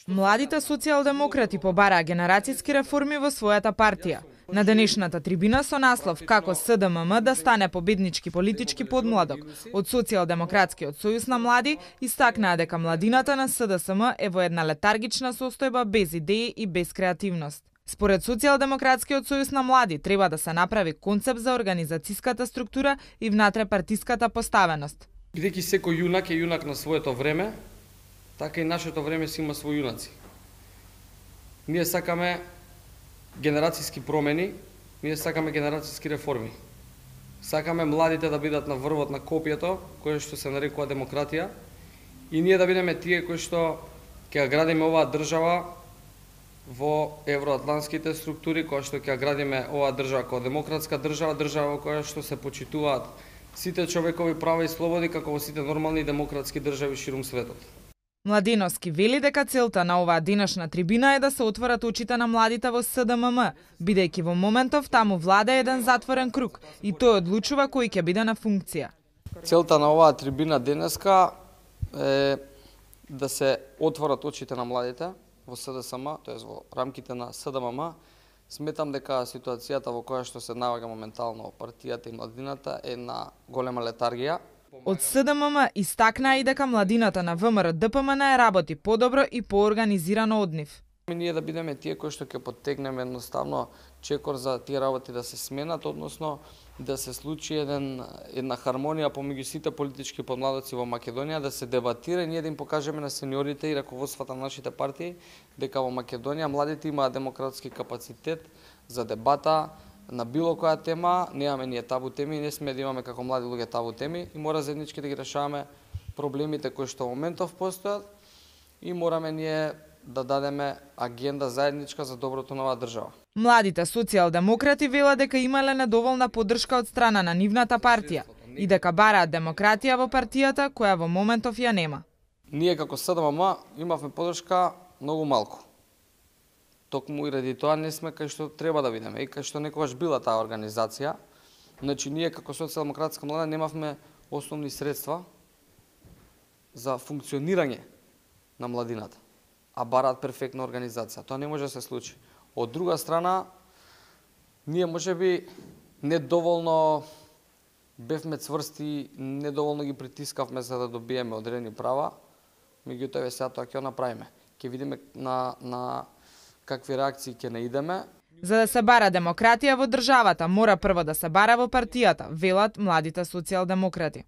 Младите социјалдемократи побараа генерацијски реформи во својата партија. На денешната трибина со наслов "Како СДММ да стане победнички политички подмладок" од Социјалдемократскиот сојуз на млади истакнаа дека младината на СДСМ е во една летаргична состојба без идеи и без креативност. Според Социјалдемократскиот сојуз на млади треба да се направи концепт за организацијската структура и внатре-партиската поставеност. Бидејќи секој јунак е јунак на своето време, така и нашето време си има своји јунаци. Ние сакаме генерацијски промени, ние сакаме генерацијски реформи. Сакаме младите да бидат на врвот на копието, кое што се нарекува демократија, и ние да бидеме тие кои што ќе градиме оваа држава во евроатлантските структури, која што ќе градиме оваа држава како демократска држава, држава во која што се почитуваат сите човекови права и слободи како во сите нормални демократски држави ширум светот. Младиновски вели дека целта на оваа денешна трибина е да се отворат очите на младите во СДММ, бидејќи во моментов таму влада еден затворен круг и тој одлучува кој ќе биде на функција. Целта на оваа трибина денеска е да се отворат очите на младите во СДСМ, тоест во рамките на СДММ. Сметам дека ситуацијата во која што се наоѓа моментално партијата и младината е на голема летаргија. Од СДММ истакнаа и дека младината на ВМРО ДПМН работи подобро и поорганизирано од нив. Ние да бидеме тие кои што ќе поттегнеме едноставно чекор за тие работи да се сменат, односно да се случи една хармонија помеѓу сите политички подмладоци во Македонија, да се дебатира и ние да им покажеме на сениорите и раководствата на нашите партии дека во Македонија младите имаат демократски капацитет за дебата на било која тема. Немаме ние табу теми, не сме да имаме како млади луѓе табу теми и мора заеднички да ги решаваме проблемите кои што во моментов постојат и мораме ние да дадеме агенда заедничка за доброто на оваа држава. Младите социјалдемократи велат дека имале недоволна поддршка од страна на нивната партија и дека бараат демократија во партијата која во моментов ја нема. Ние како СДММ имавме поддршка многу малку. Токму и ради тоа не сме кај што треба да бидеме и кај што некогаш била таа организација. Значи ние како социјалдемократска млада немавме основни средства за функционирање на младината, а бараат перфектна организација. Тоа не може да се случи. Од друга страна, ние можеби недоволно бевме цврсти, недоволно ги притискавме за да добиеме одредени права, меѓутоа сега тоа ќе го направиме. Ќе видиме на какви реакции ќе наидеме. За да се бара демократија во државата, мора прво да се бара во партијата, велат младите социјалдемократи.